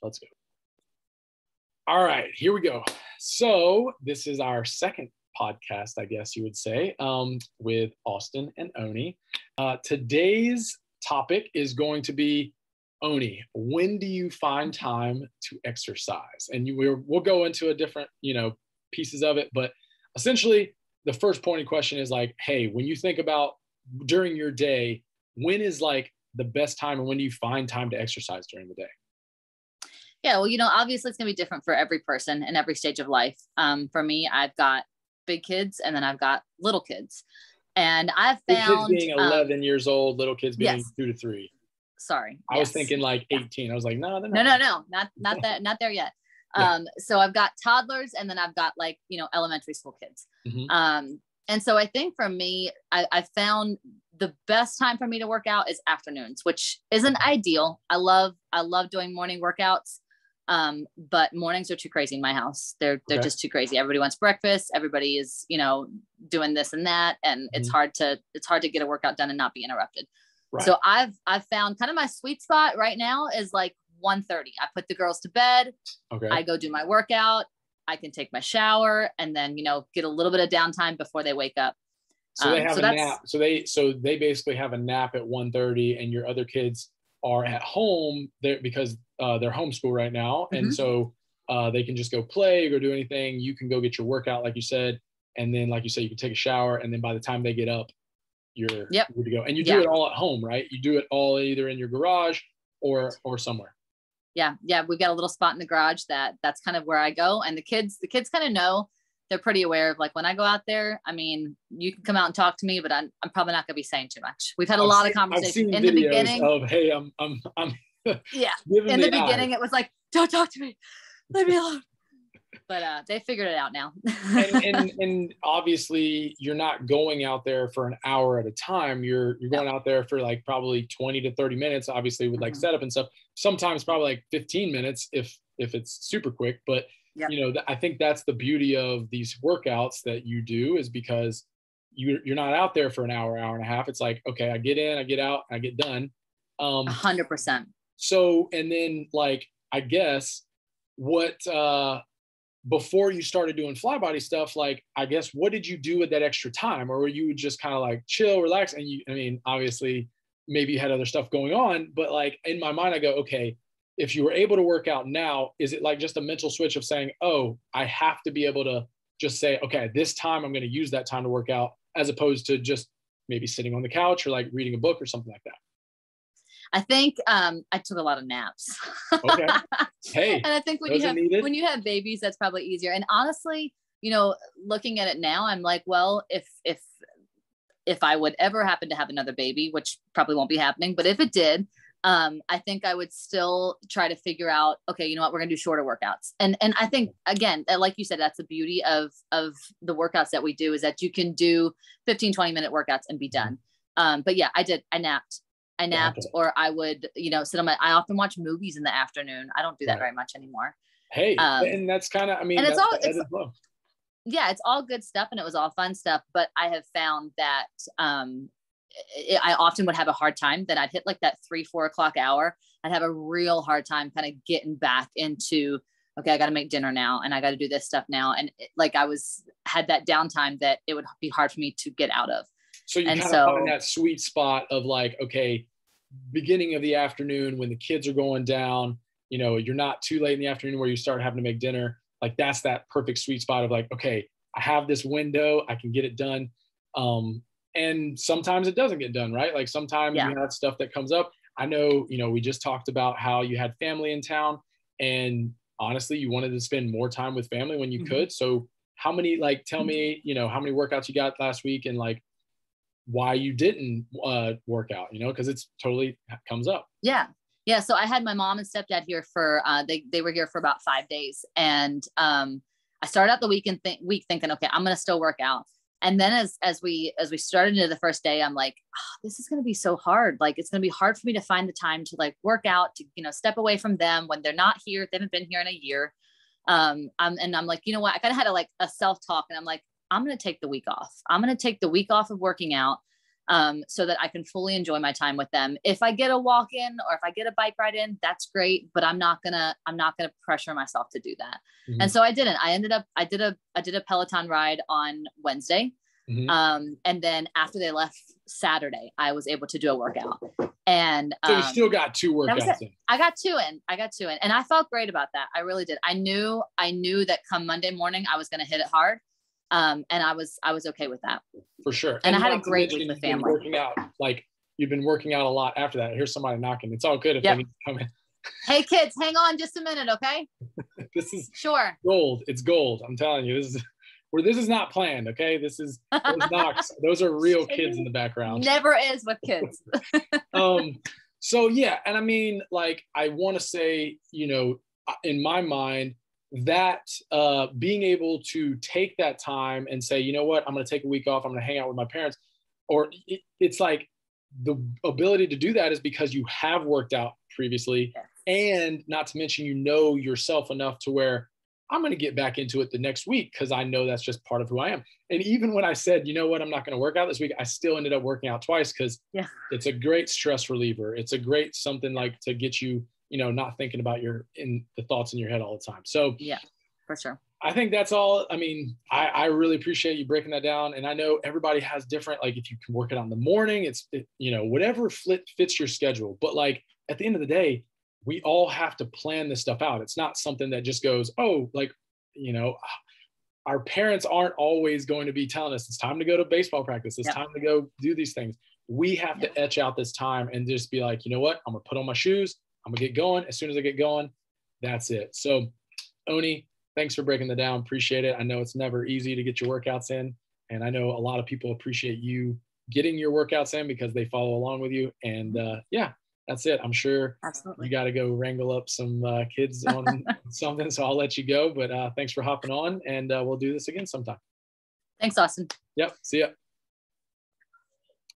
Let's go. All right, here we go. So this is our second podcast, I guess you would say, with Austin and Oni. Today's topic is going to be, Oni, when do you find time to exercise? And we'll go into a different, pieces of it. But essentially, the first pointed question is like, hey, when you think about during your day, when is like the best time and when do you find time to exercise during the day? Yeah, well, obviously it's going to be different for every person in every stage of life. For me, I've got big kids and then I've got little kids. And I've found big kids being 11 years old, little kids being 2 to 3. Sorry. I was thinking like 18. I was like, no, no, not that, not there yet. Yeah. So I've got toddlers and then I've got like, elementary school kids. Mm-hmm. And so I think for me, I found the best time for me to work out is afternoons, which isn't ideal. I love doing morning workouts. But mornings are too crazy in my house. They're just too crazy. Everybody wants breakfast. Everybody is, doing this and that. And it's hard to get a workout done and not be interrupted. Right. So I've found kind of my sweet spot right now is like 1:30. I put the girls to bed. Okay. I go do my workout. I can take my shower and then, get a little bit of downtime before they wake up. So they have a nap. So they basically have a nap at 1:30 and your other kids are at home there because they're homeschool right now. And so they can just go play, go do anything. You can go get your workout, like you said. And then, like you said, you can take a shower. And then by the time they get up, you're good to go. And you do it all at home, right? You do it all either in your garage or somewhere. Yeah. We've got a little spot in the garage that's kind of where I go. And the kids kind of know. They're pretty aware of like when I go out there, I mean, you can come out and talk to me, but I'm probably not going to be saying too much. We've had a lot of conversations in the beginning of, hey, I'm yeah. In the beginning, it was like, don't talk to me, leave me alone. But they figured it out now. and obviously you're not going out there for an hour at a time. You're going out there for like probably 20 to 30 minutes, obviously with like setup and stuff. Sometimes probably like 15 minutes if it's super quick, but I think that's the beauty of these workouts that you do is because you're not out there for an hour and a half. It's like, okay, I get in, I get out, I get done. 100%. So, and then like, I guess what, before you started doing fly body stuff, like, I guess, what did you do with that extra time? Or were you just kind of like chill, relax? And obviously maybe you had other stuff going on, but like in my mind, I go, okay, if you were able to work out now, is it like just a mental switch of saying, oh, I have to be able to just say, okay, this time I'm going to use that time to work out, as opposed to just maybe sitting on the couch or like reading a book or something like that? I think I took a lot of naps. Okay. Hey, and I think when you have babies, that's probably easier. And honestly, looking at it now, I'm like, well, if I would ever happen to have another baby, which probably won't be happening, but if it did, I think I would still try to figure out, okay, you know what, we're going to do shorter workouts. And I think, again, like you said, that's the beauty of the workouts that we do is that you can do 15, 20 minute workouts and be done. But yeah, I napped or I would, sit on I often watch movies in the afternoon. I don't do that very much anymore. Hey, and that's kind of, and it's all good stuff. And it was all fun stuff, but I have found that, I often would have a hard time that I'd hit like that 3-4 o'clock hour. I'd have a real hard time kind of getting back into, okay, I got to make dinner now and I got to do this stuff now. And had that downtime that it would be hard for me to get out of. So you kind of find that sweet spot of like, okay, beginning of the afternoon when the kids are going down, you're not too late in the afternoon where you start having to make dinner. Like that's that perfect sweet spot of like, okay, I have this window, I can get it done. And sometimes it doesn't get done, right? Like sometimes you have stuff that comes up. I know, we just talked about how you had family in town and honestly, you wanted to spend more time with family when you could. So how many, tell me, how many workouts you got last week and like why you didn't work out, because it's totally comes up. Yeah. Yeah. So I had my mom and stepdad here for, they were here for about 5 days. And I started out the week thinking, okay, I'm going to still work out. And then as we started into the first day, I'm like, this is going to be so hard. Like, it's going to be hard for me to find the time to like work out, to, step away from them when they're not here. They haven't been here in a year. And I'm like, you know what? I kind of had a self-talk and I'm like, I'm going to take the week off. I'm going to take the week off of working out. so that I can fully enjoy my time with them. If I get a walk in or if I get a bike ride in, that's great, but I'm not gonna pressure myself to do that. Mm-hmm. And so I didn't. I did a Peloton ride on Wednesday. Mm-hmm. And then after they left Saturday, I was able to do a workout. And so you still got 2 workouts in. I got two in, and I felt great about that. I really did. I knew that come Monday morning I was going to hit it hard. And I was okay with that. For sure. And I had a great week with family. Working out, like you've been working out a lot after that. Here's somebody knocking. It's all good if they need to come in. Hey kids, hang on just a minute, okay? This is sure gold. It's gold. I'm telling you, this is not planned. Okay. This is those knocks. Those are real kids in the background. Never is with kids. So yeah. And I mean, like, I want to say, in my mind, that being able to take that time and say, you know what, I'm going to take a week off. I'm going to hang out with my parents. Or it's like the ability to do that is because you have worked out previously. Yes. And not to mention, yourself enough to where I'm going to get back into it the next week because I know that's just part of who I am. And even when I said, you know what, I'm not going to work out this week, I still ended up working out twice because it's a great stress reliever. It's a great something like to get you, not thinking about the thoughts in your head all the time. So yeah, for sure. I think that's all. I mean, I really appreciate you breaking that down. And I know everybody has different, like if you can work it out in the morning, whatever fits your schedule. But like at the end of the day, we all have to plan this stuff out. It's not something that just goes, our parents aren't always going to be telling us it's time to go to baseball practice. It's time to go do these things. We have to etch out this time and just be like, you know what? I'm going to put on my shoes. I'm going to get going. As soon as I get going, that's it. So Oni, thanks for breaking that down. Appreciate it. I know it's never easy to get your workouts in. And I know a lot of people appreciate you getting your workouts in because they follow along with you. And that's it. I'm sure you got to go wrangle up some kids on something. So I'll let you go. But thanks for hopping on, and we'll do this again sometime. Thanks, Austin. Yep. See ya.